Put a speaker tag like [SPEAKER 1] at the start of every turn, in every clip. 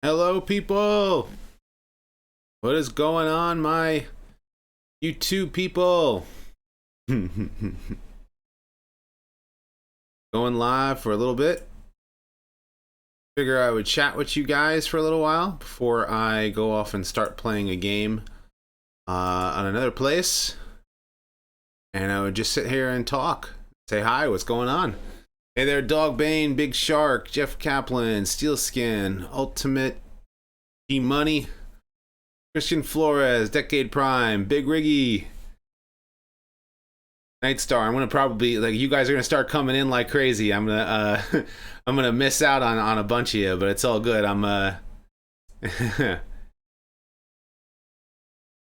[SPEAKER 1] Hello, people. What is going on, my YouTube people? Going live for a little bit. Figure I would chat with you guys for a little while before I go off and start playing a game on another place. And I would just sit here and talk. Say hi, what's going on? Hey there, Dogbane, Big Shark, Jeff Kaplan, Steelskin, Ultimate, G-Money, Christian Flores, Decade Prime, Big Riggy, Nightstar. I'm gonna probably, like, you guys are gonna start coming in like crazy. I'm gonna I'm gonna miss out on a bunch of you, but it's all good. I'm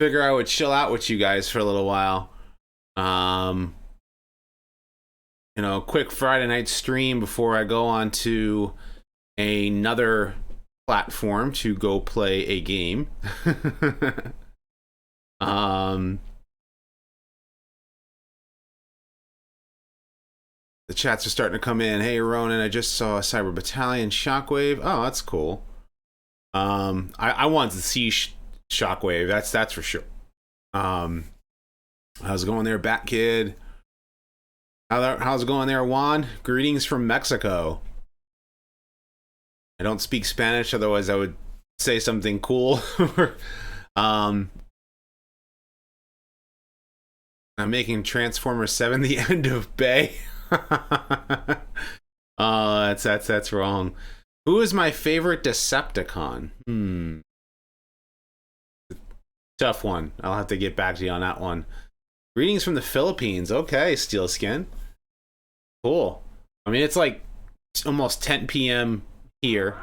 [SPEAKER 1] figure I would chill out with you guys for a little while. You know, quick Friday night stream before I go on to another platform to go play a game. The chats are starting to come in. Hey, Ronan, I just saw Cyber Battalion Shockwave. Oh, that's cool. I want to see Shockwave. That's for sure. How's it going there, Bat Kid? How's it going there, Juan? Greetings from Mexico. I don't speak Spanish, otherwise I would say something cool. I'm making Transformers 7 the end of Bay. Oh, that's wrong. Who is my favorite Decepticon? Tough one. I'll have to get back to you on that one. Greetings from the Philippines. Okay, Steelskin. Cool. I mean, it's like almost 10 p.m. here.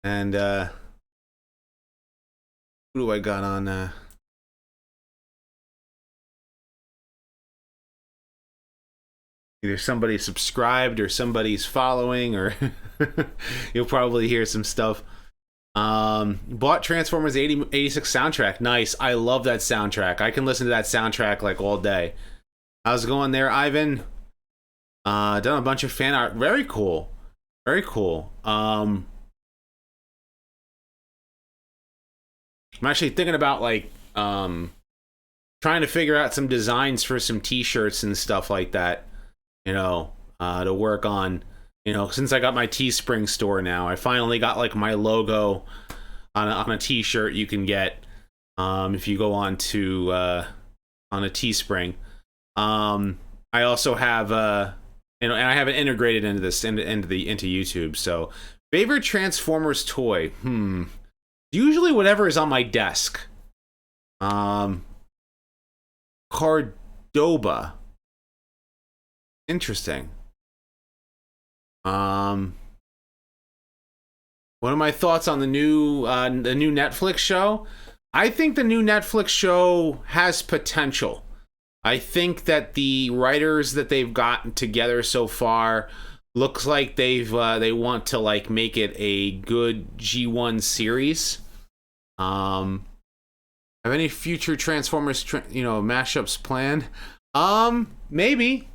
[SPEAKER 1] And, who do I got on, either somebody subscribed or somebody's following, or you'll probably hear some stuff. Bought Transformers 86 soundtrack. Nice. I love that soundtrack. I can listen to that soundtrack like all day. How's it going there, Ivan? Done a bunch of fan art. Very cool. Very cool. I'm actually thinking about, like, trying to figure out some designs for some t-shirts and stuff like that, you know, to work on. You know, since I got my Teespring store now, I finally got, like, my logo on a t-shirt you can get if you go on to on a Teespring. I also have you know, and I have it integrated into this into YouTube. So, favorite Transformers toy? Usually whatever is on my desk. Cardoba. Interesting. What are my thoughts on the new Netflix show? I think the new Netflix show has potential. I think that the writers that they've gotten together so far looks like they want to, like, make it a good G1 series. Have any future Transformers mashups planned? Maybe.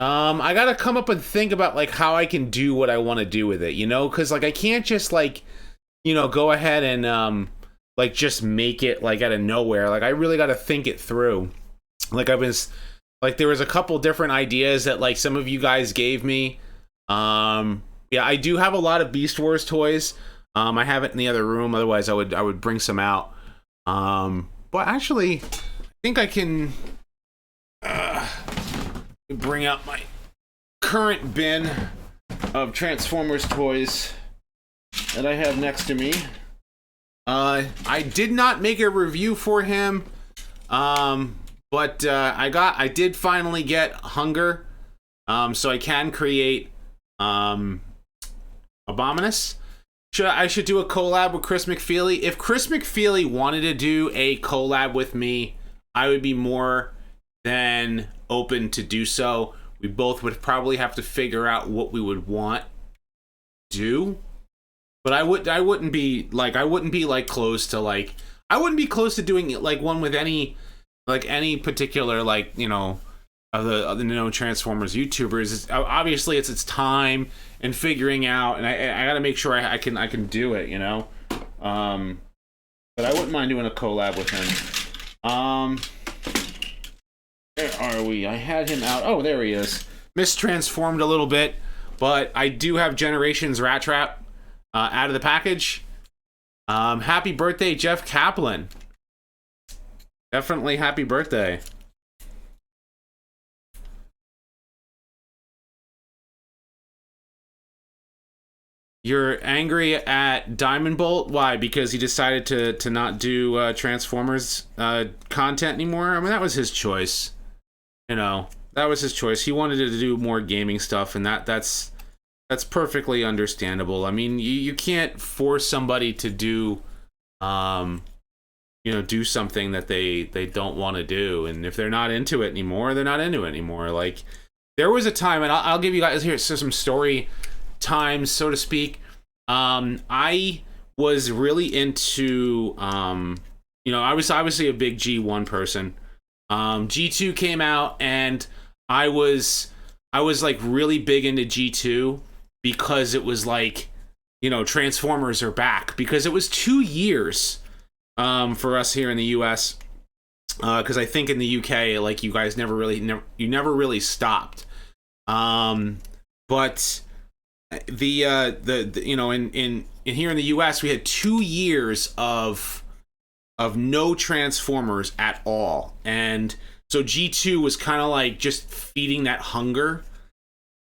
[SPEAKER 1] I gotta come up and think about, like, how I can do what I want to do with it, you know, because, like, I can't just, like, you know, go ahead and like, just make it, like, out of nowhere. Like, I really gotta think it through. Like, there was a couple different ideas that, like, some of you guys gave me. Yeah, I do have a lot of Beast Wars toys. I have it in the other room. Otherwise, I would bring some out. But actually, I think I can bring out my current bin of Transformers toys that I have next to me. I did not make a review for him. But I did finally get Hunger, so I can create Abominus. I should do a collab with Chris McFeely. If Chris McFeely wanted to do a collab with me, I would be more than open to do so. We both would probably have to figure out what we would want to do. But I wouldn't be close to, like, I wouldn't be close to doing, like, one with any particular, like, you know, of the known Transformers YouTubers. Obviously, it's time and figuring out, and I got to make sure I can do it, you know. But I wouldn't mind doing a collab with him. Where are we? I had him out. Oh, there he is. Mistransformed a little bit, but I do have Generations Rat Trap out of the package. Happy birthday, Jeff Kaplan. Definitely happy birthday. You're angry at Diamond Bolt? Why? Because he decided to not do Transformers content anymore? I mean, that was his choice. You know, that was his choice. He wanted to do more gaming stuff, and that's perfectly understandable. I mean, you can't force somebody to do, do something that they don't want to do. And if they're not into it anymore, they're not into it anymore. Like, there was a time, and I'll give you guys here some story times, so to speak. I was really into, I was obviously a big G1 person. G2 came out, and I was like really big into G2 because it was like, Transformers are back, because it was 2 years, for us here in the US. Cause I think in the UK, like, you guys never really stopped. But in here in the US, we had 2 years of no Transformers at all, and so G2 was kind of like just feeding that hunger.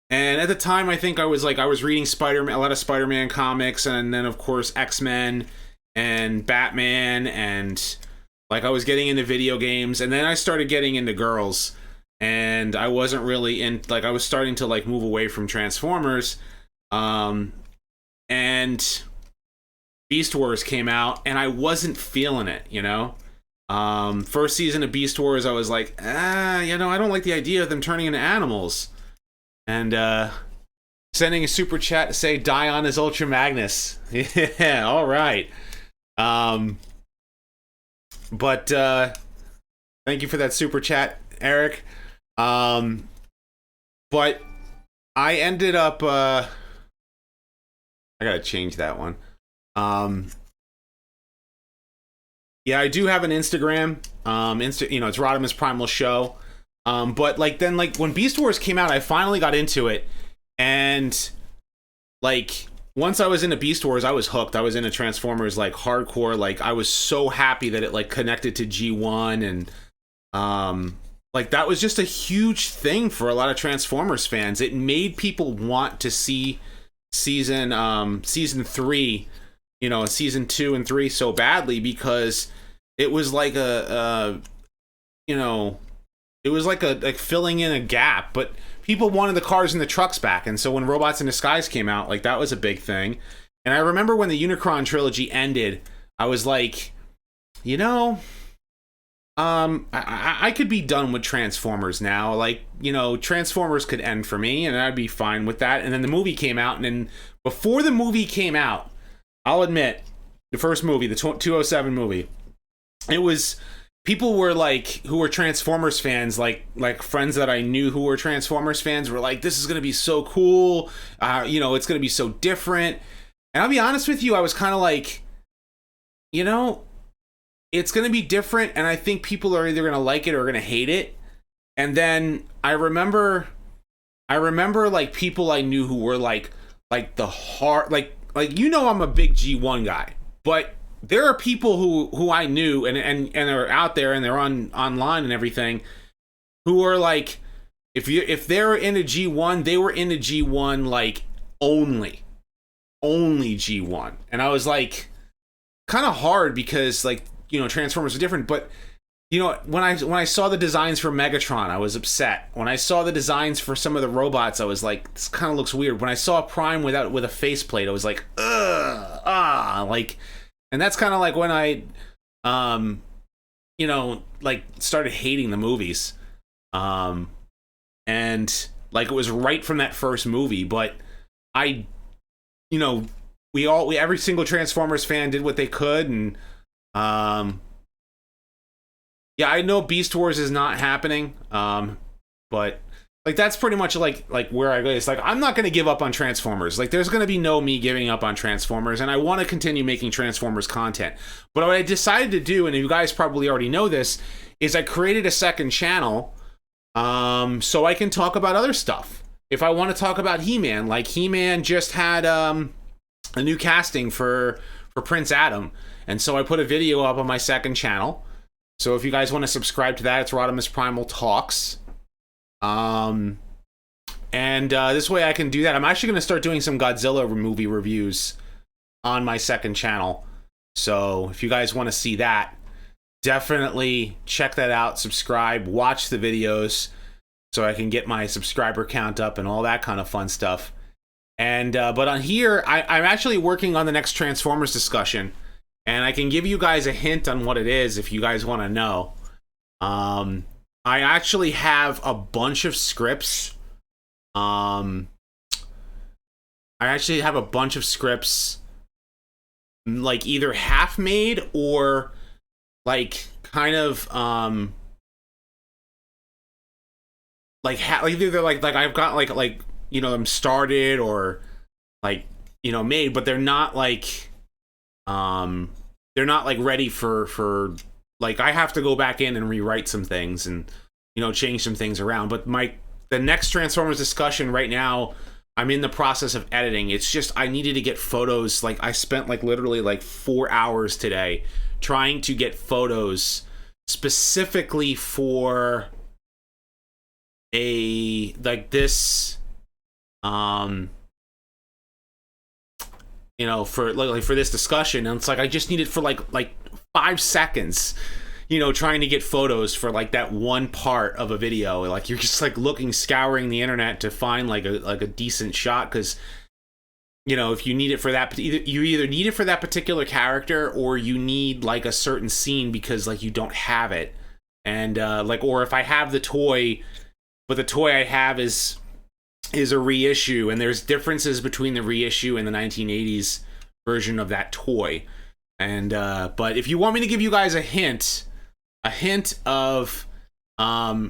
[SPEAKER 1] And at the time, I think I was reading Spider-Man, a lot of Spider-Man comics, and then of course X-Men and Batman, and like I was getting into video games, and then I started getting into girls, and I wasn't really in, like, I was starting to like move away from Transformers. And Beast Wars came out, and I wasn't feeling it, First season of Beast Wars, I was like, I don't like the idea of them turning into animals. And sending a super chat to say Dion is Ultra Magnus. Yeah, all right. But thank you for that super chat, Eric. But I ended up I gotta change that one. Yeah, I do have an Instagram. It's Rodimus Primal Show. But like then, like, when Beast Wars came out, I finally got into it, and like once I was into Beast Wars, I was hooked. I was into Transformers like hardcore. Like, I was so happy that it like connected to G1, and like that was just a huge thing for a lot of Transformers fans. It made people want to see season 3, season 2 and 3 so badly, because it was like it was like filling in a gap. But people wanted the cars and the trucks back, and so when Robots in Disguise came out, like, that was a big thing. And I remember when the Unicron trilogy ended, I was like, I could be done with Transformers now. Like, Transformers could end for me, and I'd be fine with that. And then the movie came out, and then before the movie came out, I'll admit, the first movie, the 207 movie, it was, people were like, who were Transformers fans, like friends that I knew who were Transformers fans, were like, this is going to be so cool. It's going to be so different. And I'll be honest with you, I was kind of like, it's going to be different, and I think people are either going to like it or going to hate it. And then I remember like people I knew who were like the hard, like I'm a big G1 guy, but there are people who I knew and are out there, and they're online and everything, who are like, if they're into G1, they were into G1 like only G1. And I was like, kind of hard, because like, Transformers are different. But when I saw the designs for Megatron, I was upset. When I saw the designs for some of the robots, I was like, this kind of looks weird. When I saw Prime with a faceplate, I was like, like, and that's kind of like when I like started hating the movies. And like, it was right from that first movie. But every single Transformers fan did what they could, and yeah, I know Beast Wars is not happening, But like that's pretty much like where I go. It's like I'm not going to give up on Transformers. Like there's going to be no me giving up on Transformers, and I want to continue making Transformers content. But what I decided to do, and you guys probably already know this, is I created a second channel so I can talk about other stuff. If I want to talk about He-Man, like He-Man just had a new casting for Prince Adam, and so I put a video up on my second channel. So if you guys want to subscribe to that, it's Rodimus Primal Talks. And this way I can do that. I'm actually going to start doing some Godzilla movie reviews on my second channel. So if you guys want to see that, definitely check that out, subscribe, watch the videos so I can get my subscriber count up and all that kind of fun stuff. And but on here, I'm actually working on the next Transformers discussion, and I can give you guys a hint on what it is if you guys want to know. I actually have a bunch of scripts. I actually have a bunch of scripts, like either half made or like kind of like either like I've got like you know them started or like you know made, but they're not like ready for like I have to go back in and rewrite some things and you know change some things around. But the next Transformers discussion right now, I'm in the process of editing. It's just I needed to get photos. Like I spent like literally like 4 hours today trying to get photos specifically for a like this you know for like for this discussion, and it's like I just needed for like 5 seconds, you know, trying to get photos for like that one part of a video. Like you're just like scouring the internet to find like a decent shot, because you know if you need it for that you either need it for that particular character or you need like a certain scene because like you don't have it. And like, or if I have the toy but the toy I have is a reissue, and there's differences between the reissue and the 1980s version of that toy. And but if you want me to give you guys a hint of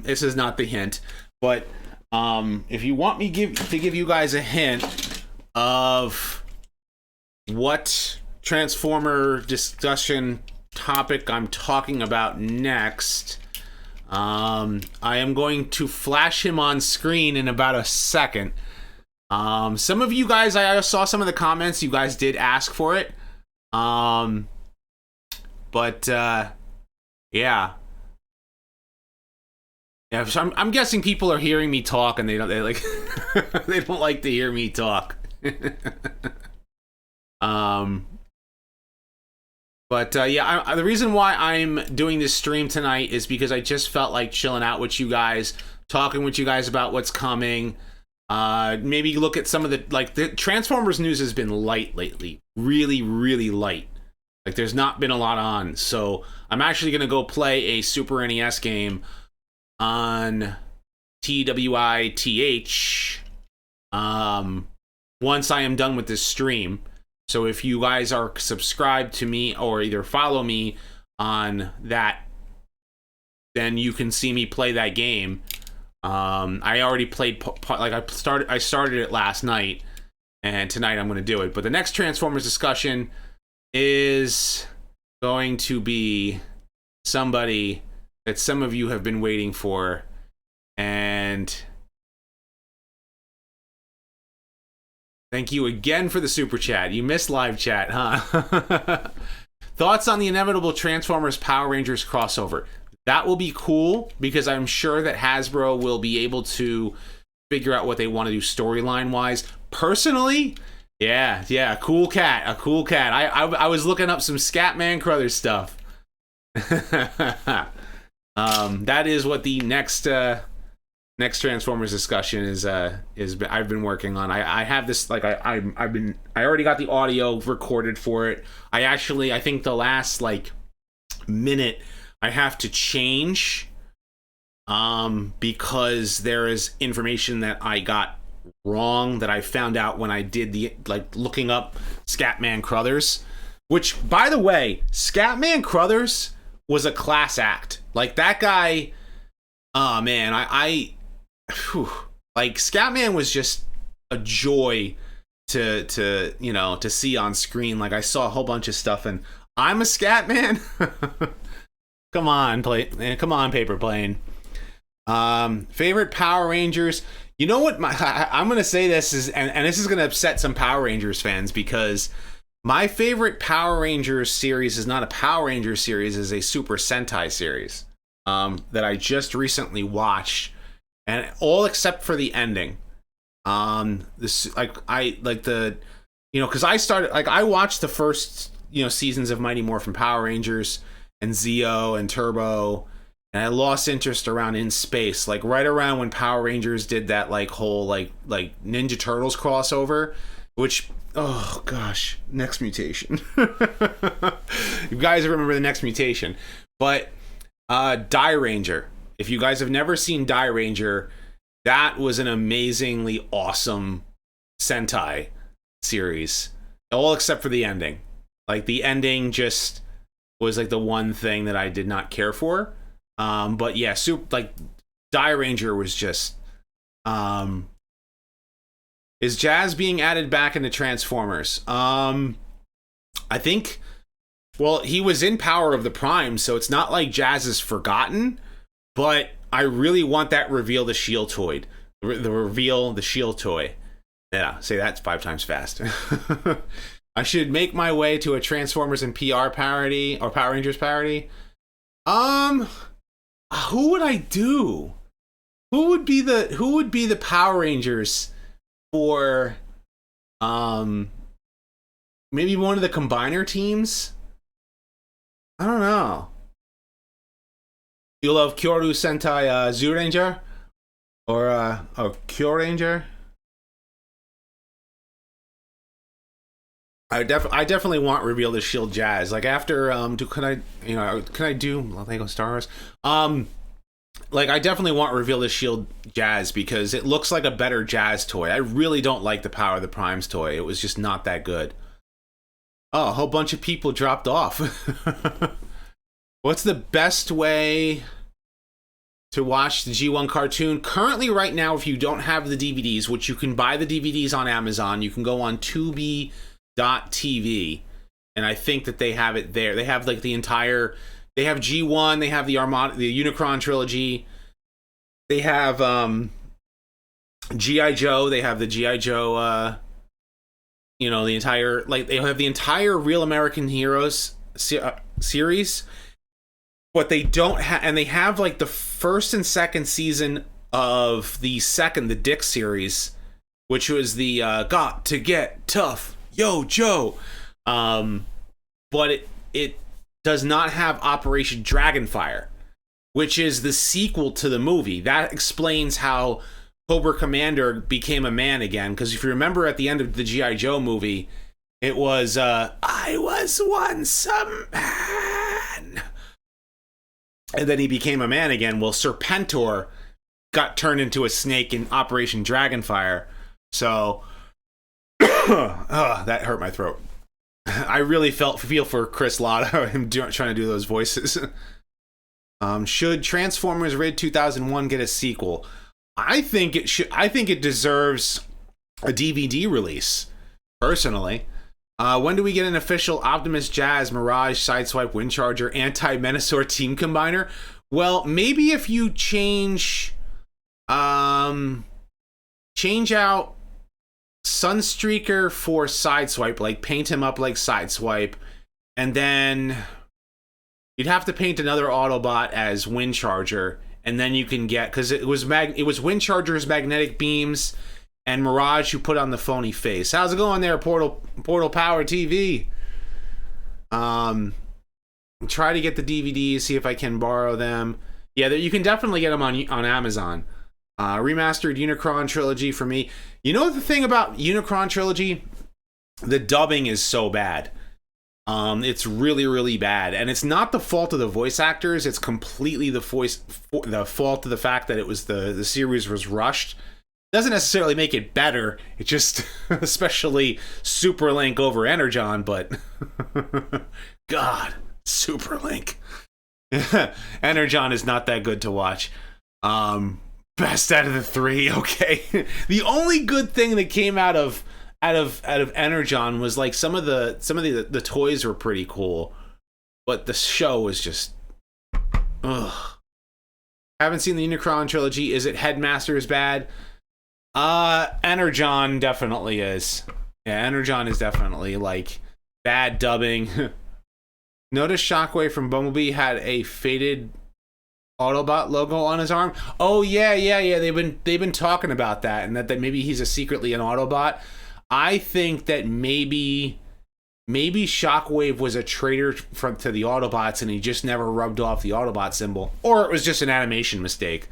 [SPEAKER 1] this is not the hint, but if you want me to give you guys a hint of what Transformer discussion topic I'm talking about next, I am going to flash him on screen in about a second. Some of you guys, I saw some of the comments, you guys did ask for it. But yeah. Yeah, so I'm guessing people are hearing me talk and they like they don't like to hear me talk. But yeah, the reason why I'm doing this stream tonight is because I just felt like chilling out with you guys, talking with you guys about what's coming. Maybe look at some of the Transformers news has been light lately, really, really light. Like there's not been a lot on, so I'm actually gonna go play a Super NES game on TWITH once I am done with this stream. So if you guys are subscribed to me or either follow me on that, then you can see me play that game. I already played like I started it last night, and tonight I'm going to do it. But the next Transformers discussion is going to be somebody that some of you have been waiting for, and thank you again for the super chat. You missed live chat, huh? Thoughts on the inevitable Transformers Power Rangers crossover? That will be cool because I'm sure that Hasbro will be able to figure out what they want to do storyline wise. Personally, yeah, a cool cat. I was looking up some Scatman Crothers stuff. That is what the next Transformers discussion is I've been working on. I have this like I already got the audio recorded for it. I think the last like minute I have to change because there is information that I got wrong that I found out when I did the like looking up Scatman Crothers, which by the way, Scatman Crothers was a class act. Like that guy, oh man, whew, like Scatman was just a joy to see on screen. Like I saw a whole bunch of stuff, and I'm a Scatman. Come on, Paper Plane. Favorite Power Rangers. You know what? I'm gonna say this is, and this is gonna upset some Power Rangers fans, because my favorite Power Rangers series is not a Power Rangers series, is a Super Sentai series that I just recently watched, and all except for the ending. This like I like the, because I watched the first seasons of Mighty Morphin Power Rangers and Zeo and Turbo. And I lost interest around In Space, like right around when Power Rangers did that like whole like Ninja Turtles crossover, which, oh gosh, Next Mutation. You guys remember the Next Mutation. But Die Ranger. If you guys have never seen Die Ranger, that was an amazingly awesome Sentai series. All except for the ending. Like the ending just was like the one thing that I did not care for. But yeah, Die Ranger was just, is Jazz being added back into Transformers? I think, well, he was in Power of the Prime, so it's not like Jazz is forgotten, but I really want that Reveal the Shield toy. The Reveal the Shield toy. Yeah, say that 5 times fast. I should make my way to a Transformers and PR parody or Power Rangers parody. Who would I do? Who would be the Power Rangers for maybe one of the combiner teams? I don't know. You love Kyoru Sentai Zyuranger? Or Kyuranger? I definitely want Reveal the Shield Jazz. Like after can I do Lego Star Wars? Like I definitely want Reveal the Shield Jazz because it looks like a better Jazz toy. I really don't like the Power of the Primes toy. It was just not that good. Oh, a whole bunch of people dropped off. What's the best way to watch the G1 cartoon? Currently, right now, if you don't have the DVDs, which you can buy the DVDs on Amazon, you can go on Tubi.tv, and I think that they have it there. They have like the entire, they have G1, they have the Armada, the Unicron trilogy, they have G.I. Joe, they have the G.I. Joe, the entire, like they have the entire Real American Heroes series, but they don't have, and they have like the first and second season of the Dick series, which was the Got to Get Tough, Yo Joe. But it does not have Operation Dragonfire, which is the sequel to the movie. That explains how Cobra Commander became a man again, because if you remember at the end of the G.I. Joe movie, it was, I was once a man. And then he became a man again. Well, Serpentor got turned into a snake in Operation Dragonfire. So, that hurt my throat. I really feel for Chris Latta, him trying to do those voices. Should Transformers Raid 2001 get a sequel? I think it should. I think it deserves a DVD release, personally. When do we get an official Optimus, Jazz, Mirage, Sideswipe, Windcharger, Anti-Menasor team combiner? Well, maybe if you change out Sunstreaker for Sideswipe, like paint him up like Sideswipe, and then you'd have to paint another Autobot as Windcharger, and then you can get, because it was Windcharger's magnetic beams and Mirage who put on the phony face. How's it going there, Portal Power TV? Try to get the DVDs, see if I can borrow them. Yeah, you can definitely get them on Amazon. Remastered Unicron trilogy for me. You know the thing about Unicron trilogy? The dubbing is so bad. It's really, really bad, and it's not the fault of the voice actors. It's completely the fault of the fact that it was the series was rushed. Doesn't necessarily make it better. It just, especially Super Link over Energon, but God, Super Link. Energon is not that good to watch. Best out of the three, okay. The only good thing that came out of Energon was like some of the toys were pretty cool, but the show was just ugh. Haven't seen the Unicron trilogy. Is it Headmasters bad? Energon definitely is. Yeah, Energon is definitely like bad dubbing. Notice Shockwave from Bumblebee had a faded Autobot logo on his arm. Oh yeah. They've been talking about that, and that maybe he's secretly an Autobot. I think that maybe Shockwave was a traitor to the Autobots, and he just never rubbed off the Autobot symbol, or it was just an animation mistake.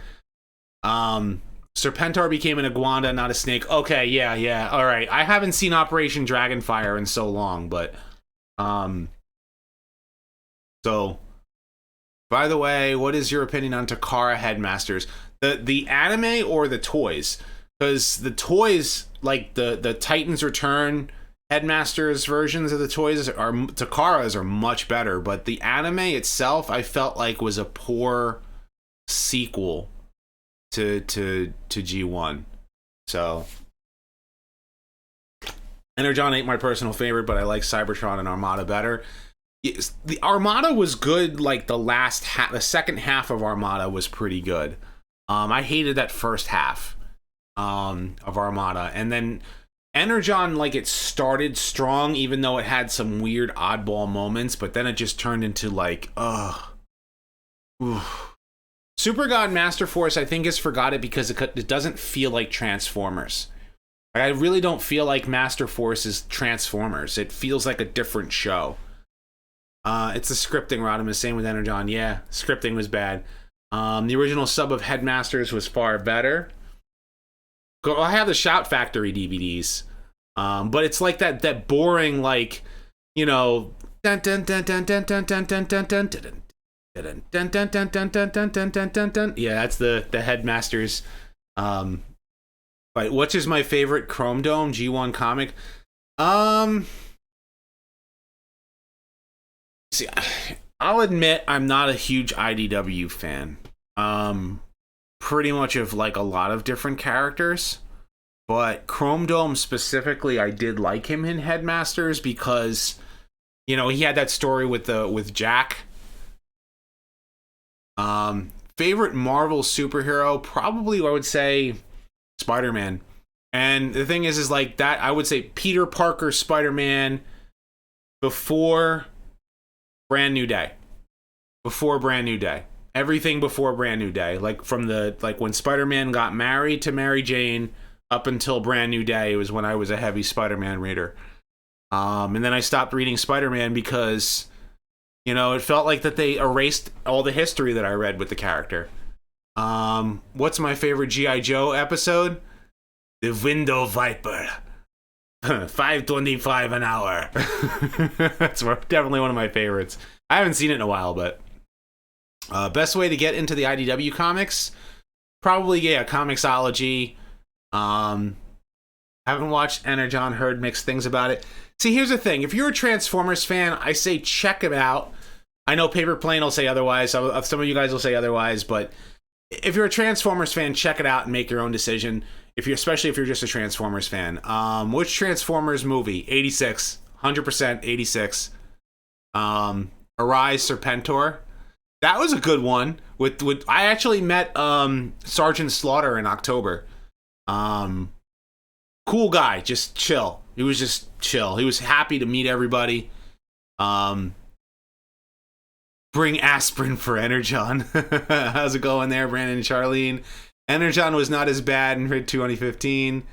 [SPEAKER 1] Serpentor became an iguana, not a snake. Okay, yeah, all right. I haven't seen Operation Dragonfire in so long, but so. By the way, what is your opinion on Takara Headmasters? The anime or the toys? Because the toys, like the Titans Return Headmasters versions of the toys, Takara's are much better, but the anime itself I felt like was a poor sequel to G1. So Energon ain't my personal favorite, but I like Cybertron and Armada better. The Armada was good. Like the second half of Armada was pretty good. I hated that first half of Armada, and then Energon, like, it started strong, even though it had some weird oddball moments, but then it just turned into like, Super God Master Force, I think, has forgot it because it doesn't feel like Transformers. I really don't feel like Master Force is Transformers. It feels like a different show. It's the scripting, Rodimus. Same with Energon. Yeah, scripting was bad. The original sub of Headmasters was far better. I have the Shout Factory DVDs, but it's like that boring, like, you know, yeah, that's the Headmasters. Right, which is my favorite Chrome Dome G1 comic? See, I'll admit I'm not a huge IDW fan. Pretty much of like a lot of different characters, but Chrome Dome specifically, I did like him in Headmasters because, you know, he had that story with Jack. Favorite Marvel superhero, probably I would say Spider-Man. And the thing is like that, I would say Peter Parker Spider-Man before Brand New Day. Before Brand New Day. Everything before Brand New Day. Like from when Spider-Man got married to Mary Jane up until Brand New Day, it was when I was a heavy Spider-Man reader. And then I stopped reading Spider-Man because, you know, it felt like that they erased all the history that I read with the character. What's my favorite G.I. Joe episode? The Window Viper. $5.25 an hour. That's definitely one of my favorites. I haven't seen it in a while, but best way to get into the IDW comics, probably Comixology. Haven't watched Energon, heard mixed things about it. See, here's the thing: if you're a Transformers fan, I say check it out. I know Paper Plane will say otherwise. Some of you guys will say otherwise, but if you're a Transformers fan, check it out and make your own decision. Especially if you're just a Transformers fan. Which Transformers movie? 86. 100% 86. Arise Serpentor. That was a good one. With I actually met Sergeant Slaughter in October. Cool guy, just chill. He was just chill. He was happy to meet everybody. Bring aspirin for Energon. How's it going there, Brandon and Charlene? Energon was not as bad in 2015.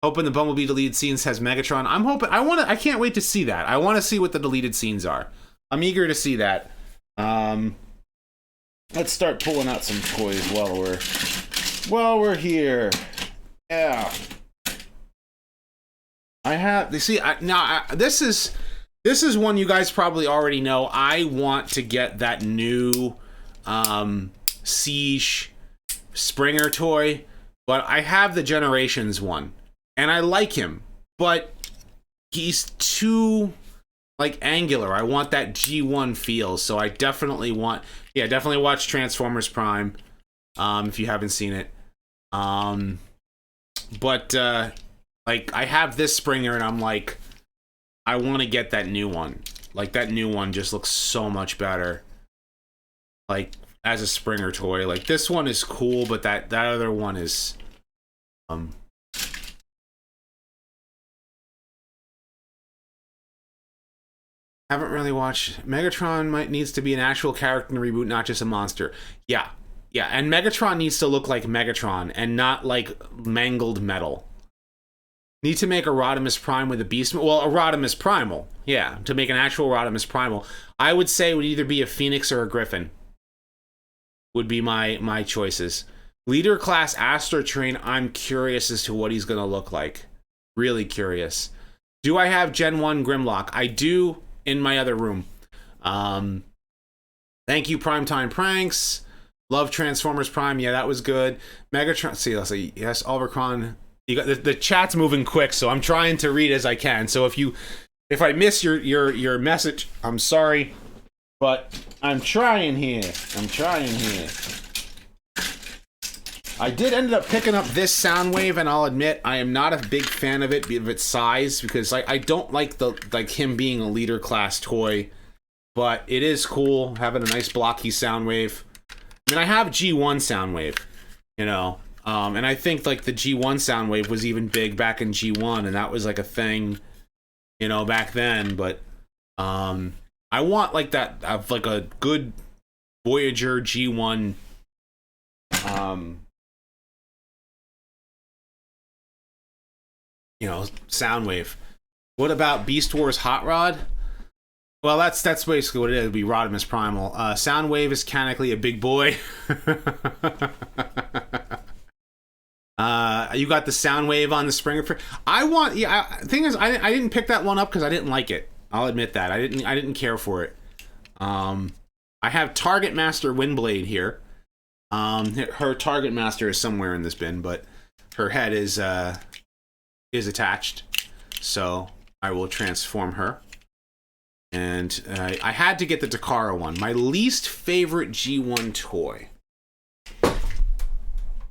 [SPEAKER 1] Hoping the Bumblebee deleted scenes has Megatron. I can't wait to see that. I want to see what the deleted scenes are. I'm eager to see that. Let's start pulling out some toys while we're here. Yeah. This is one you guys probably already know. I want to get that new Siege Springer toy, but I have the Generations one, and I like him, but he's too like angular. I want that G1 feel, so I definitely watch Transformers Prime. If you haven't seen it, Um, but like I have this Springer, and I'm like, I want to get that new one. Like that new one just looks so much better. Like as a Springer toy, like this one is cool, but that other one is, haven't really watched. Megatron needs to be an actual character in the reboot, not just a monster. Yeah, yeah, and Megatron needs to look like Megatron and not like mangled metal. Need to make a Rodimus Prime with a Beast. Well, a Rodimus Primal. Yeah, to make an actual Rodimus Primal. I would say it would either be a Phoenix or a Griffin. Would be my choices. Leader class Astrotrain, I'm curious as to what he's going to look like. Really curious. Do I have Gen 1 Grimlock? I do in my other room. Thank you, Primetime Pranks. Love Transformers Prime. Yeah, that was good. Megatron. See, let's see. Yes, Overcron. You got the chat's moving quick, so I'm trying to read as I can. So if I miss your message, I'm sorry, but I'm trying here. I did end up picking up this Soundwave, and I'll admit I am not a big fan of its size, because I don't like him being a leader class toy, but it is cool having a nice blocky Soundwave. I mean, I have G1 Soundwave, you know. And I think like the G1 Soundwave was even big back in G1, and that was like a thing, you know, back then. But I want like that of like a good Voyager G1 you know, Soundwave. What about Beast Wars Hot Rod? Well, that's basically what it is. It'd be Rodimus Primal. Soundwave is mechanically a big boy. You got the Soundwave on the Springer. Thing is, I didn't pick that one up because I didn't like it. I'll admit that I didn't care for it. I have Target Master Windblade here. Her Target Master is somewhere in this bin, but her head is attached, so I will transform her. And I had to get the Takara one, my least favorite G1 toy.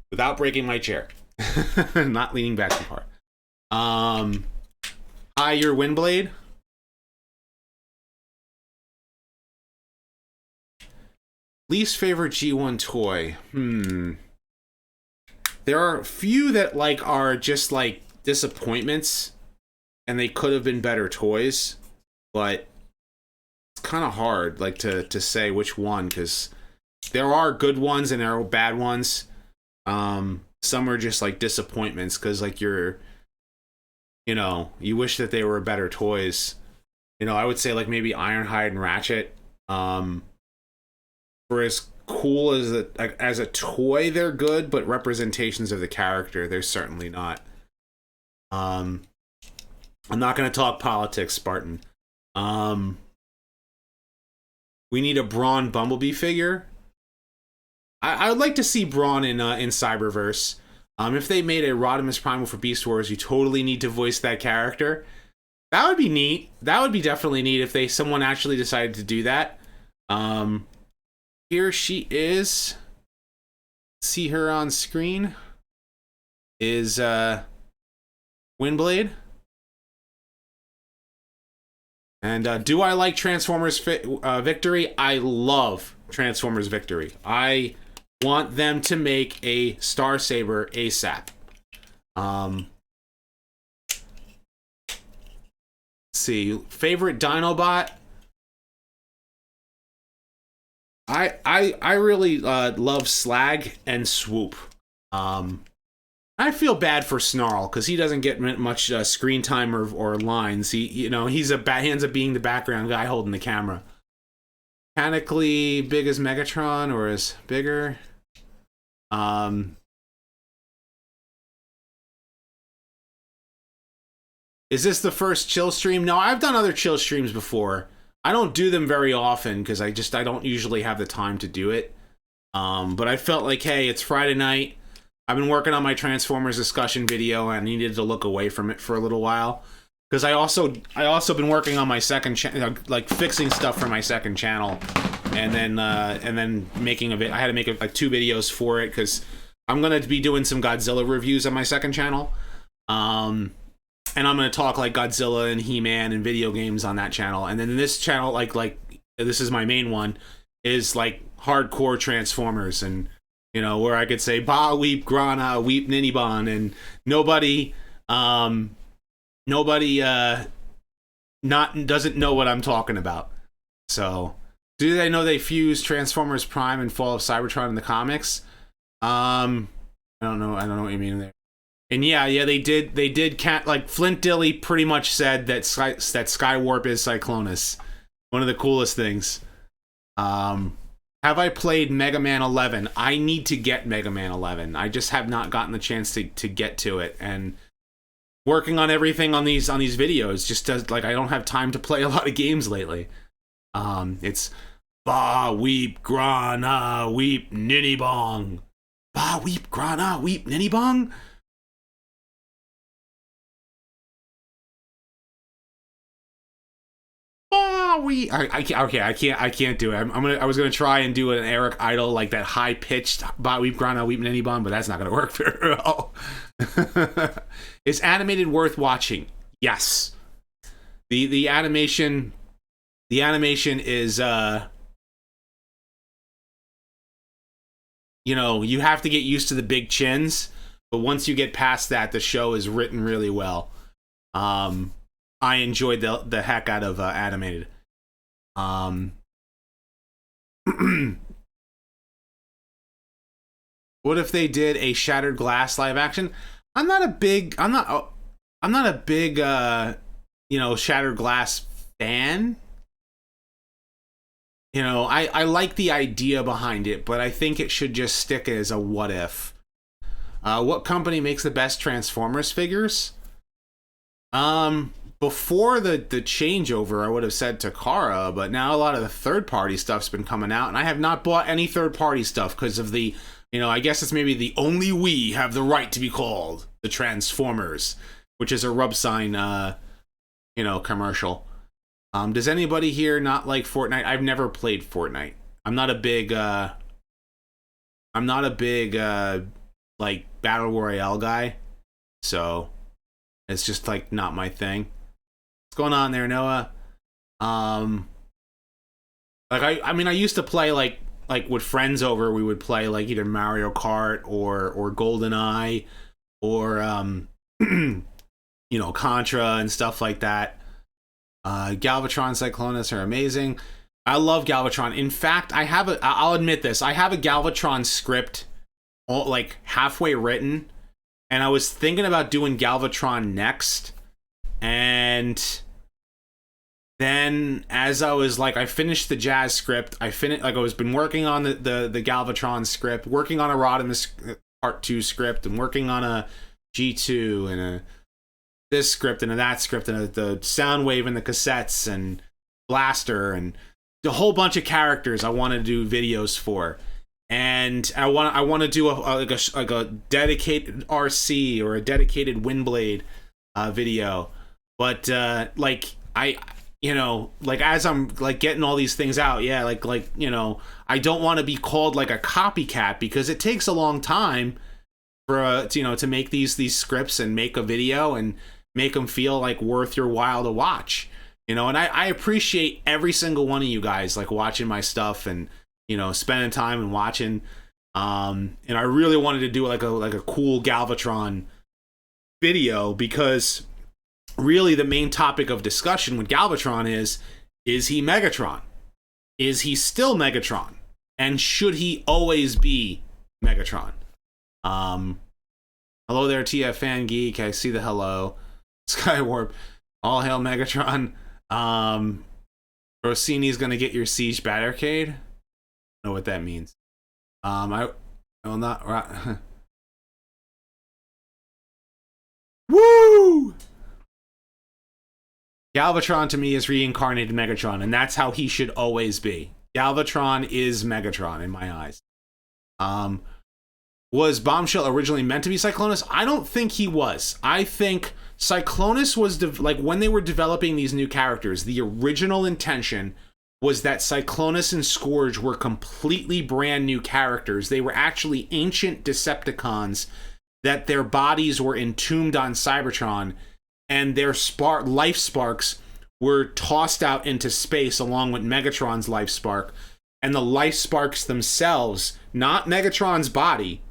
[SPEAKER 1] Without breaking my chair. Not leaning back too far. Hi, your Windblade. Least favorite G1 toy. There are a few that like are just like disappointments, and they could have been better toys, but it's kind of hard like to say which one, because there are good ones and there are bad ones. Some are just like disappointments because like you wish that they were better toys. You know, I would say like maybe Ironhide and Ratchet. For as cool as a toy, they're good, but representations of the character, they're certainly not. I'm not going to talk politics, Spartan. We need a Brawn Bumblebee figure. I would like to see Brawn in Cyberverse. If they made a Rodimus Primal for Beast Wars, you totally need to voice that character. That would be neat. That would be definitely neat if someone actually decided to do that. Here she is. See her on screen. Is Windblade. And do I like Transformers Victory? I love Transformers Victory. I want them to make a Star Saber ASAP. Let's see, favorite Dinobot. I really love Slag and Swoop. I feel bad for Snarl because he doesn't get much screen time or lines. He ends up being the background guy holding the camera. Mechanically big as Megatron or is bigger. Is this the first chill stream? No, I've done other chill streams before. I don't do them very often because I don't usually have the time to do it. But I felt like, hey, it's Friday night. I've been working on my Transformers discussion video and I needed to look away from it for a little while. Because I also been working on my second channel, like fixing stuff for my second channel, and then making a I had to make like 2 videos for it because I'm gonna be doing some Godzilla reviews on my second channel. And I'm gonna talk like Godzilla and He-Man and video games on that channel. And then this channel, like this is my main one, is like hardcore Transformers, and you know, where I could say Ba Weep Grana Weep Ninibon, and nobody doesn't know what I'm talking about. So, do they know they fused Transformers Prime and Fall of Cybertron in the comics? I don't know what you mean there. And yeah, they did. Like Flint Dille pretty much said that Skywarp is Cyclonus. One of the coolest things. Have I played Mega Man 11? I need to get Mega Man 11. I just have not gotten the chance to get to it, and working on everything on these videos just does, like, I don't have time to play a lot of games lately. It's Ba Weep Grana Weep Ninibong. Ba Weep Grana Weep Ninibong. I can't do it. I was gonna try and do an Eric Idle, like that high pitched Ba Weep Grana Weep Ninibong, but that's not gonna work very well. Is animated worth watching? Yes. The animation is you know, you have to get used to the big chins, but once you get past that, the show is written really well. I enjoyed the heck out of animated. What if they did a Shattered Glass live action? I'm not a big you know, Shattered Glass fan. You know, I like the idea behind it, but I think it should just stick as a what if. What company makes the best Transformers figures? Before the changeover, I would have said Takara, but now a lot of the third-party stuff's been coming out, and I have not bought any third-party stuff because of the, you know, I guess it's maybe the only we have the right to be called the Transformers, which is a rub sign, you know, commercial. Does anybody here not like Fortnite? I've never played Fortnite. I'm not a big like Battle Royale guy, so it's just like not my thing. What's going on there, Noah? Like I mean, I used to play like with friends over. We would play like either Mario Kart or GoldenEye or you know, Contra and stuff like that. Galvatron, Cyclonus are amazing. I love Galvatron. In fact, I'll admit this, I have a Galvatron script all like halfway written, and I was thinking about doing Galvatron next. And then as I was like, I finished the Jazz script. I was been working on the Galvatron script, working on a Rodimus Part 2 script, and working on a G2 and this script and that script and the Soundwave and the cassettes and Blaster and a whole bunch of characters I want to do videos for. And I want to do a dedicated RC or a dedicated Windblade video. But like I, you know, like as I'm like getting all these things out, yeah, like you know, I don't want to be called like a copycat because it takes a long time for you know, to make these scripts and make a video and make them feel like worth your while to watch, you know. And I appreciate every single one of you guys like watching my stuff and, you know, spending time and watching. And I really wanted to do like a cool Galvatron video because really the main topic of discussion with Galvatron is he Megatron? Is he still Megatron? And should he always be Megatron? Hello there, TF Fan Geek. I see the hello. Skywarp. All hail Megatron. Rossini's gonna get your Siege Battercade. I don't know what that means. I will not. Woo! Galvatron to me is reincarnated Megatron, and that's how he should always be. Galvatron is Megatron in my eyes. Was Bombshell originally meant to be Cyclonus? I don't think he was. I think Cyclonus was like when they were developing these new characters, the original intention was that Cyclonus and Scourge were completely brand new characters. They were actually ancient Decepticons that their bodies were entombed on Cybertron, and their life sparks were tossed out into space along with Megatron's life spark. And the life sparks themselves, not Megatron's body,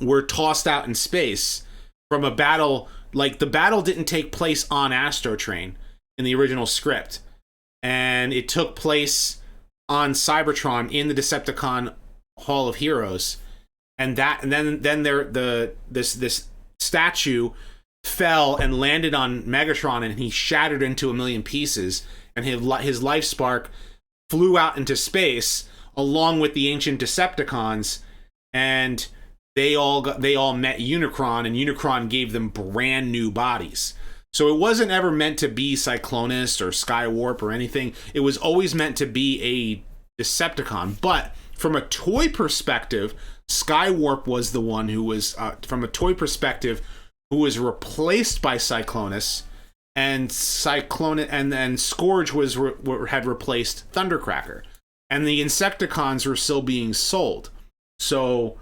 [SPEAKER 1] were tossed out in space from a battle. Like, the battle didn't take place on Astrotrain in the original script, and it took place on Cybertron in the Decepticon Hall of Heroes. And then this statue fell and landed on Megatron, and he shattered into a million pieces, and his life spark flew out into space along with the ancient Decepticons, and they all met Unicron, and Unicron gave them brand new bodies. So it wasn't ever meant to be Cyclonus or Skywarp or anything. It was always meant to be a Decepticon. But from a toy perspective, Skywarp was the one who was, from a toy perspective, who was replaced by Cyclonus, and then Scourge had replaced Thundercracker, and the Insecticons were still being sold. So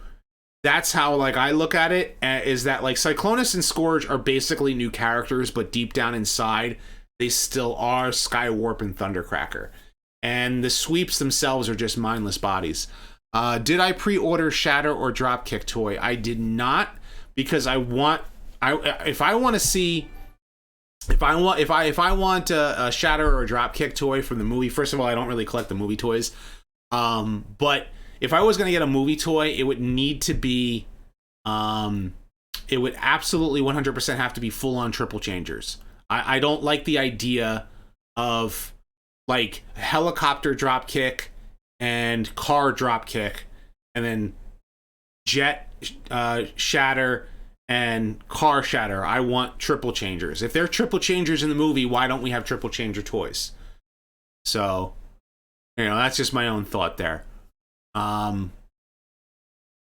[SPEAKER 1] that's how, like, I look at it, is that, like, Cyclonus and Scourge are basically new characters, but deep down inside, they still are Skywarp and Thundercracker. And the sweeps themselves are just mindless bodies. Did I pre-order Shatter or Dropkick toy? I did not, because if I want a Shatter or a Dropkick toy from the movie, first of all, I don't really collect the movie toys. But if I was going to get a movie toy, it would need to be, it would absolutely 100% have to be full-on triple changers. I don't like the idea of, like, helicopter Dropkick and car Dropkick, and then jet Shatter and car Shatter. I want triple changers. If they're triple changers in the movie, why don't we have triple changer toys? So, that's just my own thought there.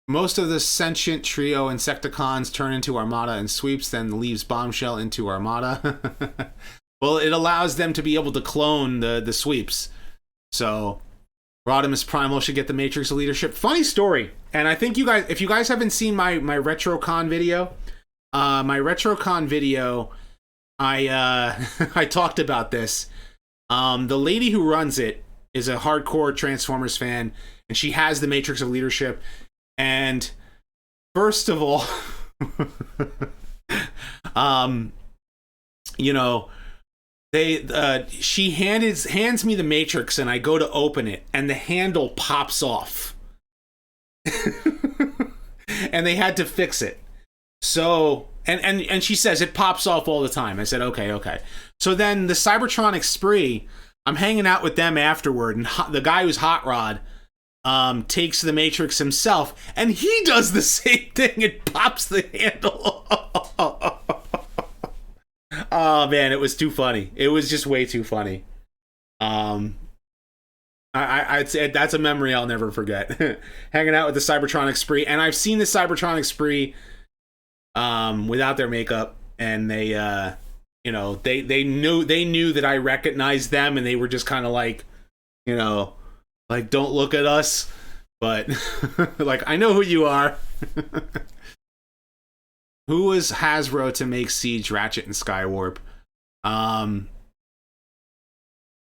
[SPEAKER 1] Most of the sentient trio Insecticons turn into Armada and sweeps, then leaves Bombshell into Armada. Well, it allows them to be able to clone the sweeps. So Rodimus Primal should get the Matrix of Leadership. Funny story. And I think if you guys haven't seen my RetroCon video, I talked about this. The lady who runs it is a hardcore Transformers fan, and she has the Matrix of Leadership. And first of all, she hands me the Matrix, and I go to open it, and the handle pops off. And they had to fix it. So, and she says it pops off all the time. I said, okay. So then the Cybertronic Spree, I'm hanging out with them afterward, and the guy who's Hot Rod takes the Matrix himself, and he does the same thing. It pops the handle. Oh man, it was too funny. It was just way too funny. I'd say that's a memory I'll never forget. Hanging out with the Cybertronic Spree, and I've seen the Cybertronic Spree without their makeup, and they they knew that I recognized them, and they were just kind of like, like, don't look at us, but like, I know who you are. Who was Hasbro to make Siege, Ratchet, and Skywarp?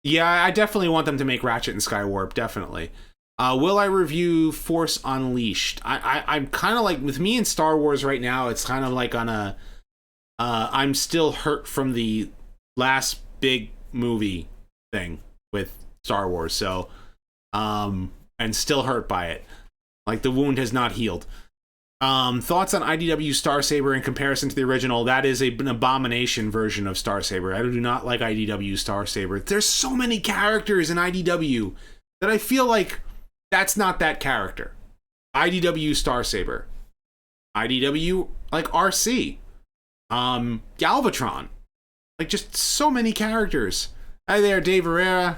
[SPEAKER 1] Yeah, I definitely want them to make Ratchet and Skywarp, definitely. Will I review Force Unleashed? I'm kind of like, with me in Star Wars right now, it's kind of like on a... I'm still hurt from the last big movie thing with Star Wars, so... and still hurt by it. Like, the wound has not healed. Thoughts on IDW Star Saber in comparison to the original? That is an abomination version of Star Saber. I do not like IDW Star Saber. There's so many characters in IDW that I feel like that's not that character. IDW Star Saber. IDW, like, RC. Galvatron. Like, just so many characters. Hi there, Dave Herrera.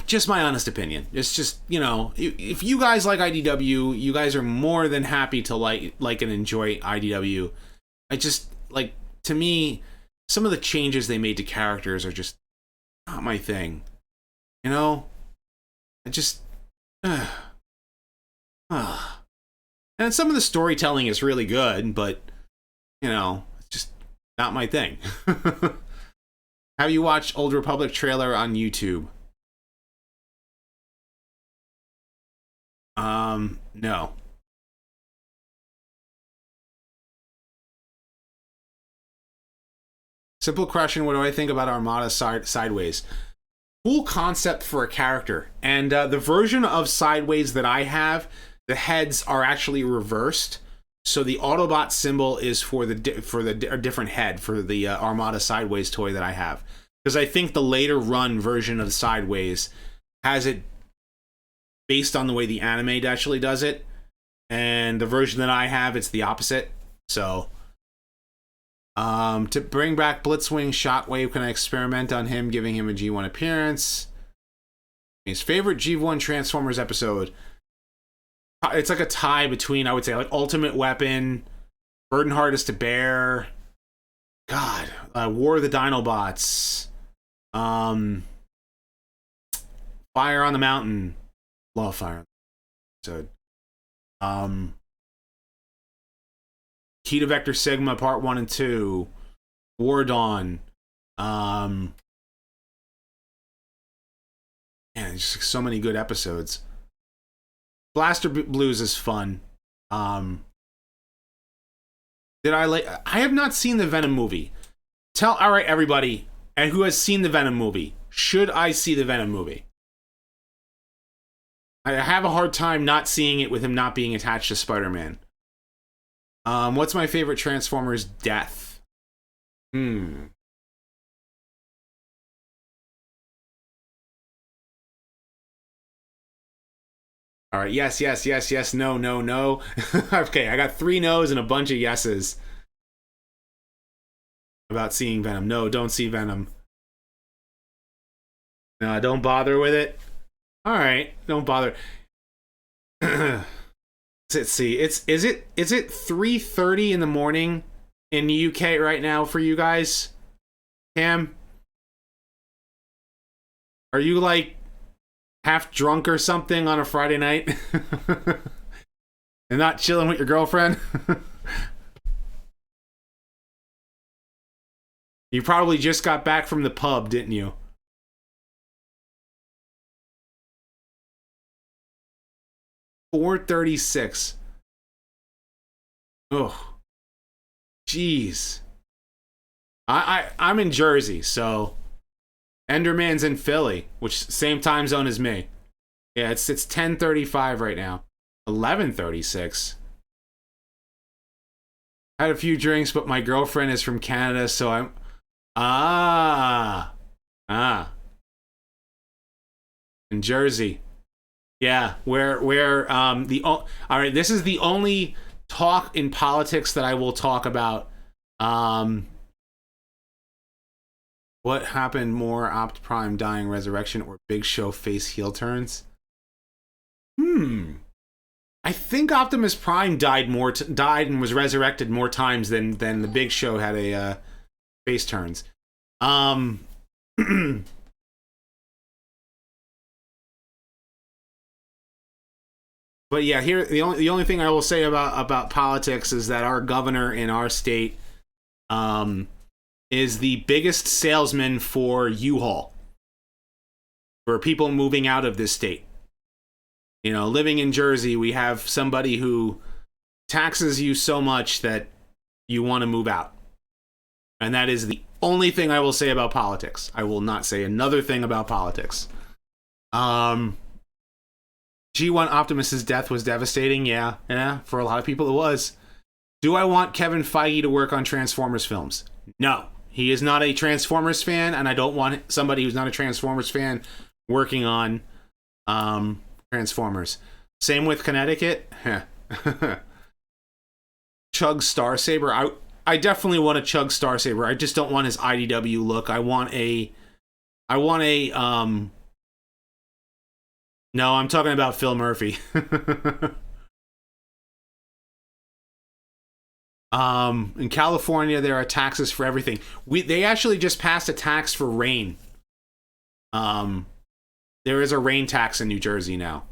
[SPEAKER 1] Just my honest opinion. It's just, if you guys like IDW, you guys are more than happy to like and enjoy IDW. I just, like, to me, some of the changes they made to characters are just, not my thing. You know, I just, and some of the storytelling is really good, but you know, it's just not my thing. Have you watched Old Republic trailer on YouTube? No. Simple question, what do I think about Armada Sideways? Cool concept for a character. And the version of Sideways that I have, the heads are actually reversed. So the Autobot symbol is for the different head for the Armada Sideways toy that I have. Because I think the later run version of Sideways has it based on the way the anime actually does it. And the version that I have, it's the opposite. So, to bring back Blitzwing Shockwave, can I experiment on him, giving him a G1 appearance? His favorite G1 Transformers episode. It's like a tie between, I would say, like Ultimate Weapon, Burden Hardest to Bear, God, War of the Dinobots, Fire on the Mountain, love Fire on the Mountain. Key to Vector Sigma Part 1 and 2, War Dawn, man, just so many good episodes. Blaster Blues is fun. I have not seen the Venom movie. All right, everybody, and who has seen the Venom movie, should I see the Venom movie? I have a hard time not seeing it with him not being attached to Spider-Man. What's my favorite Transformers death? All right, yes, no. Okay, I got 3 no's and a bunch of yeses about seeing Venom. No, don't see Venom. No, don't bother with it. All right, don't bother. Let's see. Is it 3:30 in the morning in the UK right now for you guys? Cam, are you like half drunk or something on a Friday night and not chilling with your girlfriend? You probably just got back from the pub, didn't you? $4.36. Oh, jeez. I'm in Jersey, so Enderman's in Philly, which same time zone as me. Yeah, it's 10:35 right now. 11:36. Had a few drinks, but my girlfriend is from Canada, so I'm in Jersey. Yeah, where all right, this is the only talk in politics that I will talk about. What happened more, Opt Prime dying, Resurrection, or Big Show face heel turns? I think Optimus Prime died and was resurrected more times than the Big Show had a face turns. But yeah, here the only thing I will say about politics is that our governor in our state is the biggest salesman for U-Haul, for people moving out of this state. You know, living in Jersey, we have somebody who taxes you so much that you want to move out. And that is the only thing I will say about politics. I will not say another thing about politics. G1 Optimus's death was devastating. Yeah, for a lot of people it was. Do I want Kevin Feige to work on Transformers films? No. He is not a Transformers fan, and I don't want somebody who's not a Transformers fan working on Transformers. Same with Connecticut. Chug Starsaber. I definitely want a Chug Starsaber. I just don't want his IDW look. I want a no, I'm talking about Phil Murphy. In California, there are taxes for everything. They actually just passed a tax for rain. Um, there is a rain tax in New Jersey now.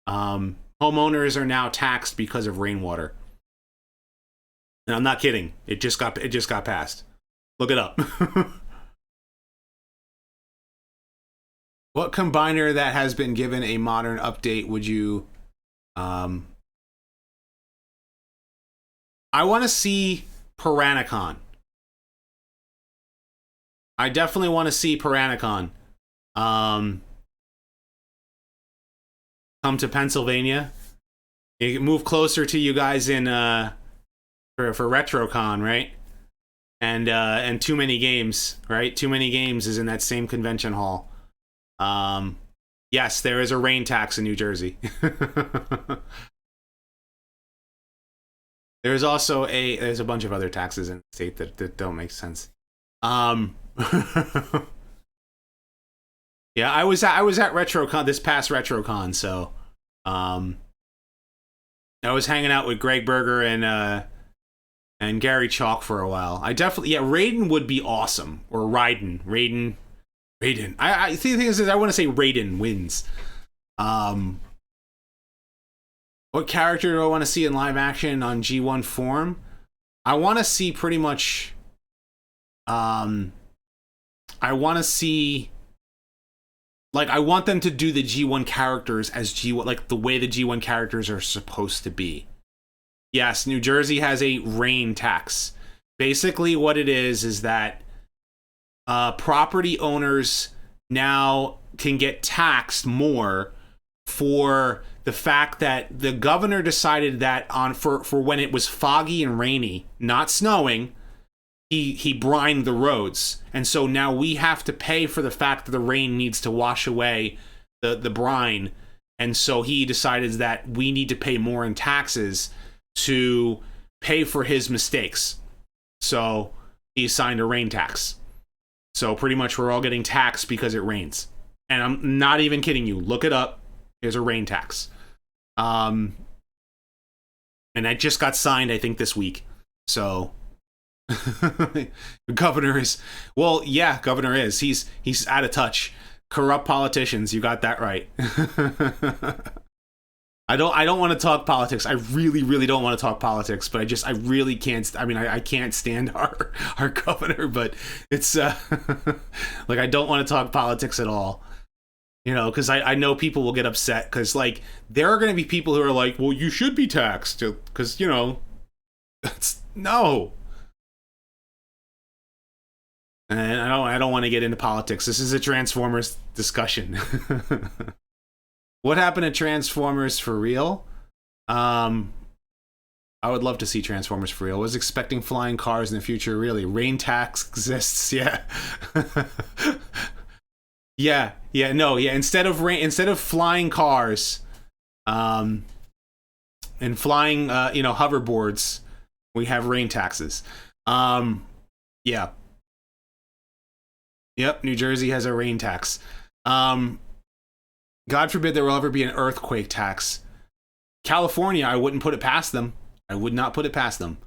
[SPEAKER 1] Homeowners are now taxed because of rainwater. And I'm not kidding. It just got passed. Look it up. What combiner that has been given a modern update would you I want to see Piranacon. I definitely want to see Piranacon. Come to Pennsylvania. You can move closer to you guys in for RetroCon, right? And Too Many Games, right? Too Many Games is in that same convention hall. Yes, there is a rain tax in New Jersey. There's also there's a bunch of other taxes in the state that don't make sense. Yeah, I was at RetroCon this past RetroCon, so I was hanging out with Greg Berger and Gary Chalk for a while. I definitely Raiden would be awesome, or Raiden. I think the thing is I want to say Raiden wins. What character do I want to see in live action on G1 form? I want to see pretty much. I want to see. Like, I want them to do the G1 characters as G1, like the way the G1 characters are supposed to be. Yes, New Jersey has a rain tax. Basically, what it is that property owners now can get taxed more for the fact that the governor decided that for when it was foggy and rainy, not snowing, he brined the roads, and so now we have to pay for the fact that the rain needs to wash away the brine, and so he decided that we need to pay more in taxes to pay for his mistakes. So he assigned a rain tax. So pretty much we're all getting taxed because it rains, and I'm not even kidding you. Look it up. There's a rain tax, and that just got signed, I think, this week. So. Governor is governor is he's out of touch. Corrupt politicians, you got that right. I don't want to talk politics. I really don't want to talk politics, but I really can't. I mean, I can't stand our governor, but it's like I don't want to talk politics at all. You know, because I know people will get upset because like there are going to be people who are like, well, you should be taxed because no. And I don't want to get into politics. This is a Transformers discussion. What happened to Transformers for real? I would love to see Transformers for real. I was expecting flying cars in the future, really. Rain tax exists, yeah. yeah. Instead of flying cars, and flying hoverboards, we have rain taxes. Yeah. Yep, New Jersey has a rain tax. God forbid there will ever be an earthquake tax. California, I wouldn't put it past them. I would not put it past them.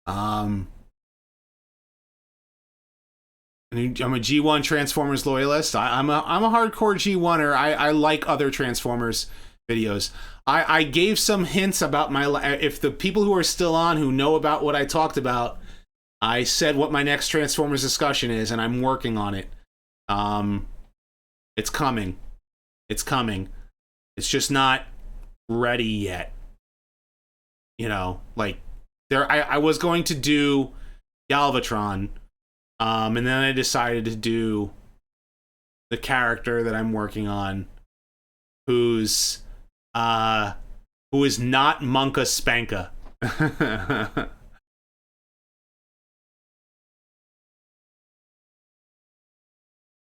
[SPEAKER 1] I'm a G1 Transformers loyalist. I'm a hardcore G1er. I like other Transformers videos. I gave some hints about if the people who are still on who know about what I talked about, I said what my next Transformers discussion is, and I'm working on it. It's coming. It's coming. It's just not ready yet. You know, like I was going to do Galvatron, and then I decided to do the character that I'm working on, who is not Monka Spanka.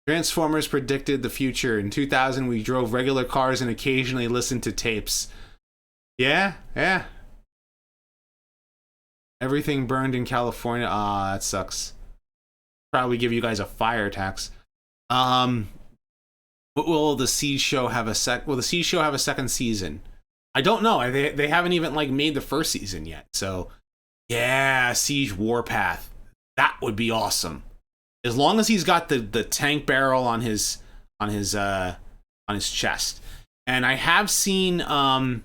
[SPEAKER 1] Transformers predicted the future. In 2000, we drove regular cars and occasionally listened to tapes. Yeah. Everything burned in California. That sucks. Probably give you guys a fire tax. Will the Siege Show have Will the Siege Show have a second season? I don't know. They haven't even made the first season yet. So, yeah, Siege Warpath. That would be awesome. As long as he's got the tank barrel on his on his chest. And I have seen I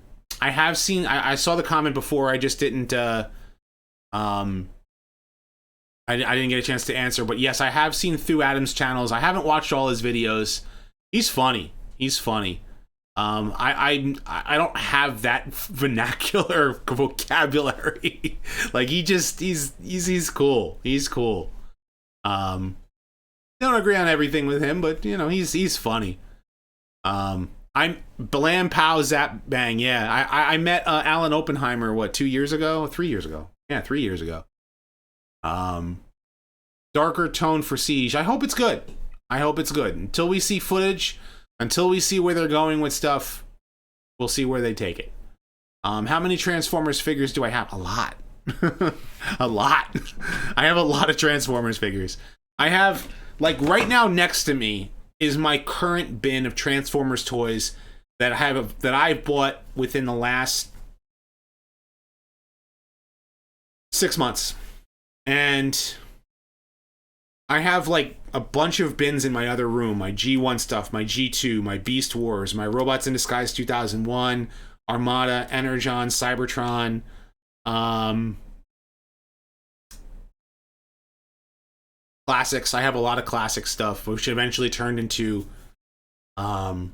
[SPEAKER 1] saw the comment before. I just didn't I didn't get a chance to answer, but yes, I have seen Thu Adams' channels. I haven't watched all his videos. He's funny. I don't have that vernacular vocabulary. Like he's cool. He's cool. Don't agree on everything with him, but you know, he's funny. I'm Blam Pow Zap Bang. Yeah, I met Alan Oppenheimer 2 years ago, 3 years ago. Yeah, 3 years ago. Darker tone for Siege. I hope it's good. Until we see footage, until we see where they're going with stuff, we'll see where they take it. How many Transformers figures do I have? A lot. A lot. I have a lot of Transformers figures. I have, like, right now next to me is my current bin of Transformers toys that I bought within the last 6 months. And I have like a bunch of bins in my other room, my G1 stuff, my G2, my Beast Wars, my Robots in Disguise 2001, Armada, Energon, Cybertron, classics. I have a lot of classic stuff, which eventually turned into I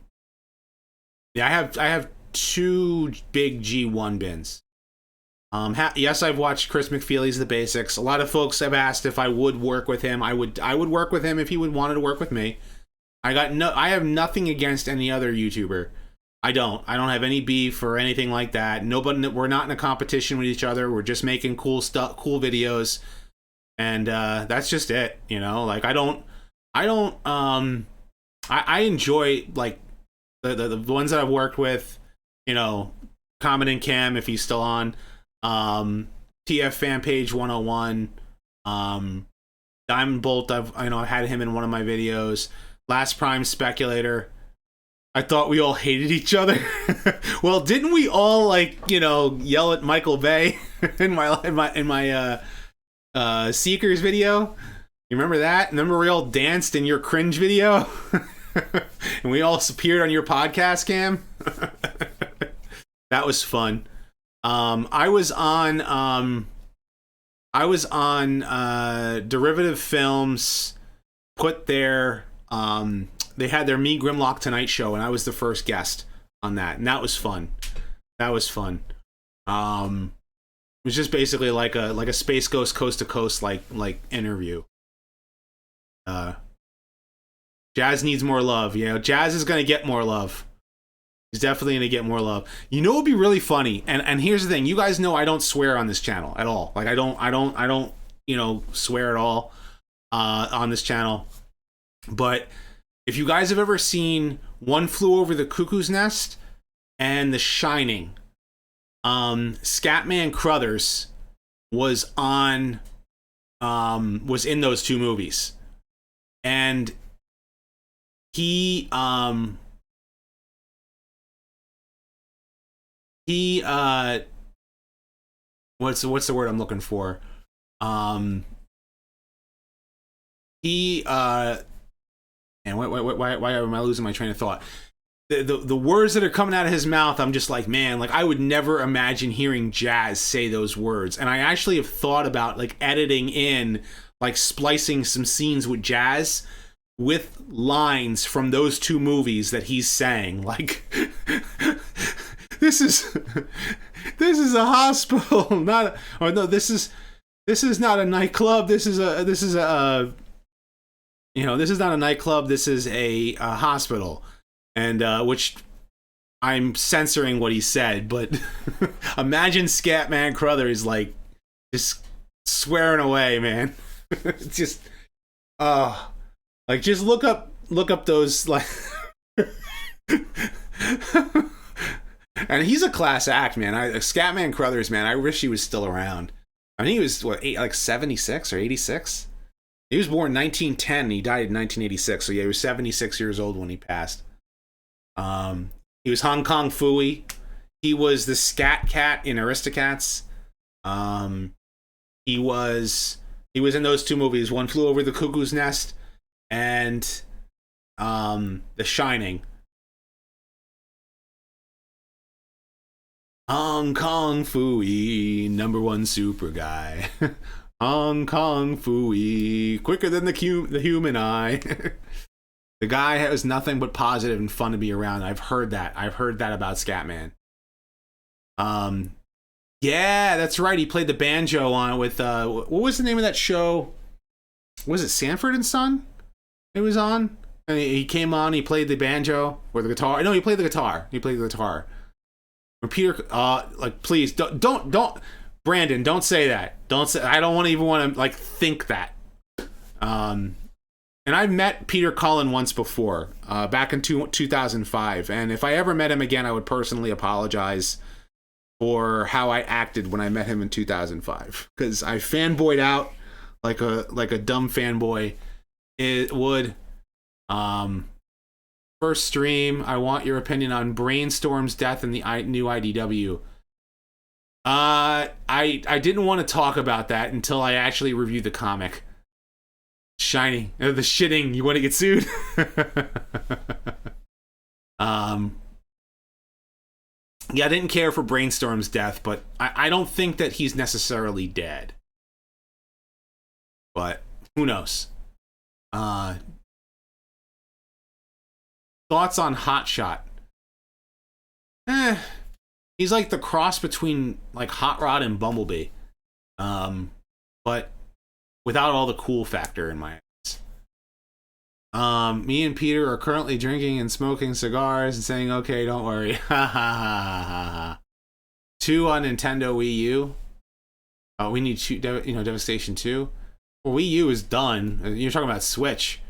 [SPEAKER 1] have 2 big G1 bins. Yes, I've watched Chris McFeely's The Basics. A lot of folks have asked if I would work with him. I would work with him if he would wanted to work with me. I have nothing against any other YouTuber. I don't have any beef or anything like that. Nobody, we're not in a competition with each other. We're just making cool stuff, cool videos. And that's just it, you know? Like I enjoy like the ones that I've worked with, you know, Common and Cam if he's still on. TF Fan Page 101, Diamond Bolt, I had him in one of my videos. Last Prime Speculator. I thought we all hated each other. Well, didn't we all yell at Michael Bay in my Seekers video? You remember that? Remember we all danced in your cringe video? And we all appeared on your podcast, Cam? That was fun. I was on Derivative Films put their they had their Me Grimlock Tonight show, and I was the first guest on that, and that was fun. It was just basically like a Space Ghost Coast to Coast like interview. Jazz needs more love. You know, Jazz is gonna get more love. He's definitely gonna get more love. You know, it'd be really funny. And here's the thing: you guys know I don't swear on this channel at all. Like I don't swear at all on this channel. But if you guys have ever seen One Flew Over the Cuckoo's Nest and The Shining, Scatman Crothers was in those 2 movies, and he what's the word I'm looking for? And why am I losing my train of thought? The words that are coming out of his mouth, I'm just like, man, like I would never imagine hearing Jazz say those words. And I actually have thought about like editing in, like splicing some scenes with Jazz with lines from those 2 movies that he's saying. Like, this is a hospital, this is not a nightclub. This is not a nightclub. This is a hospital. And which I'm censoring what he said, but imagine Scatman Crothers like just swearing away, man. Just like just look up those like and he's a class act, man. Scatman Crothers, man, I wish he was still around. I think he was 76 or 86. He was born in 1910 and he died in 1986. So yeah, he was 76 years old when he passed. He was Hong Kong Phooey. He was the Scat Cat in Aristocats. He was in those 2 movies, One Flew Over the Cuckoo's Nest and The Shining. Hong Kong Fooey, #1 super guy. Hong Kong Fooey, quicker than the human eye. The guy has nothing but positive and fun to be around. I've heard that about Scatman. Yeah, that's right. He played the banjo on it with what was the name of that show? Was it Sanford and Son? It was on. And he came on. He played the banjo or the guitar. No, he played the guitar. When Peter, like, please don't, Brandon, don't say that. Don't say. I don't even want to like think that. And I met Peter Cullen once before, back in 2005. And if I ever met him again, I would personally apologize for how I acted when I met him in 2005, because I fanboyed out like a dumb fanboy. It would. First stream, I want your opinion on Brainstorm's death in the new IDW. I didn't want to talk about that until I actually reviewed the comic. Shiny, the shitting. You want to get sued? Yeah, I didn't care for Brainstorm's death, but I don't think that he's necessarily dead. But who knows? Thoughts on Hotshot? He's like the cross between like Hot Rod and Bumblebee, but without all the cool factor in my eyes. Me and Peter are currently drinking and smoking cigars and saying, "Okay, don't worry." Ha ha ha ha ha. 2 on Nintendo Wii U. We need Devastation 2. Well, Wii U is done. You're talking about Switch.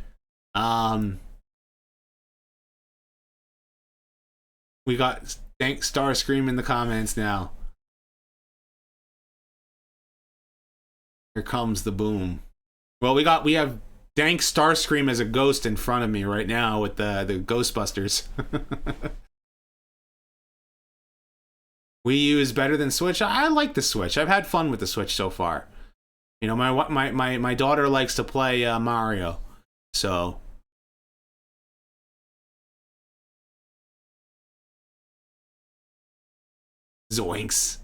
[SPEAKER 1] We got Dank Starscream in the comments now. Here comes the boom. Well, we have Dank Starscream as a ghost in front of me right now with the Ghostbusters. Wii U is better than Switch. I like the Switch. I've had fun with the Switch so far. You know, my daughter likes to play Mario, so. Zoinks.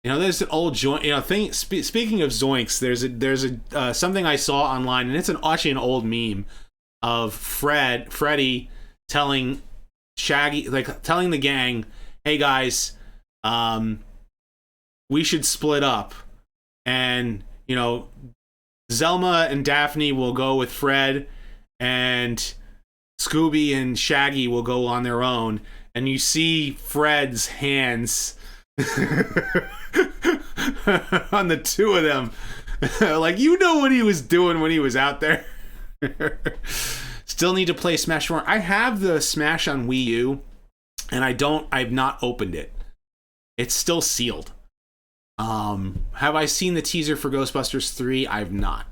[SPEAKER 1] You know, there's an old joint. You know, speaking of Zoinks, there's a something I saw online, and it's actually an old meme of Freddy telling Shaggy, like telling the gang, "Hey guys, we should split up," and you know, Zelma and Daphne will go with Fred, and Scooby and Shaggy will go on their own, and you see Fred's hands on the two of them. Like, you know what he was doing when he was out there. Still need to play Smash 4. I have the Smash on Wii U, and I've not opened it. It's still sealed. Have I seen the teaser for Ghostbusters 3? I've not.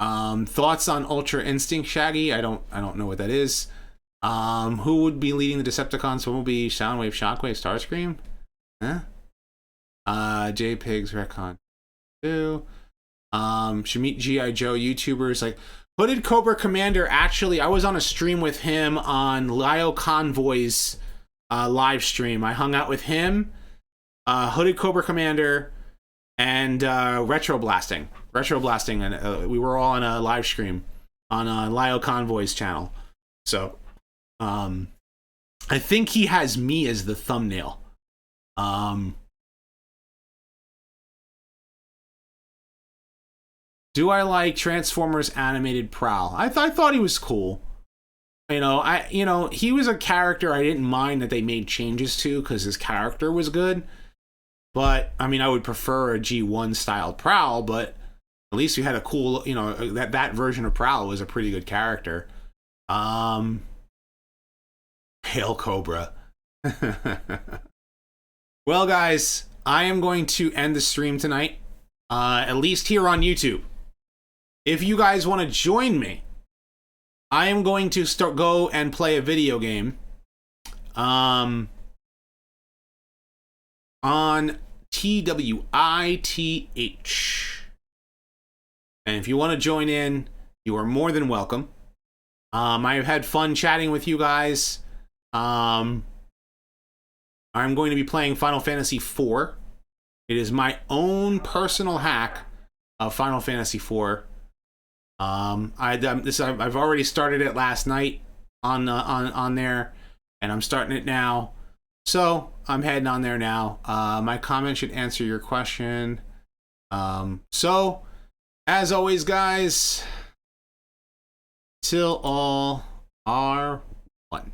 [SPEAKER 1] Thoughts on Ultra Instinct, Shaggy? I don't know what that is. Who would be leading the Decepticons? Who will be Soundwave, Shockwave, Starscream? Huh? J-Pigs, Retcon 2. Should meet G.I. Joe YouTubers like Hooded Cobra Commander. Actually, I was on a stream with him on Lio Convoy's live stream. I hung out with him, Hooded Cobra Commander, and Retro Blasting, and we were all on a live stream on Lio Convoy's channel. So, I think he has me as the thumbnail. Do I like Transformers animated Prowl? I thought he was cool. You know, he was a character I didn't mind that they made changes to because his character was good. But I mean, I would prefer a G1 style Prowl, but at least you had a cool, you know, that version of Prowl was a pretty good character. Pale Cobra. Well, guys, I am going to end the stream tonight, at least here on YouTube. If you guys want to join me, I am going to go and play a video game on TWITH. And if you want to join in, you are more than welcome. I've had fun chatting with you guys. I'm going to be playing Final Fantasy IV. It is my own personal hack of Final Fantasy IV. I've already started it last night on there, and I'm starting it now. So I'm heading on there now. My comment should answer your question. So as always, guys, till all are one.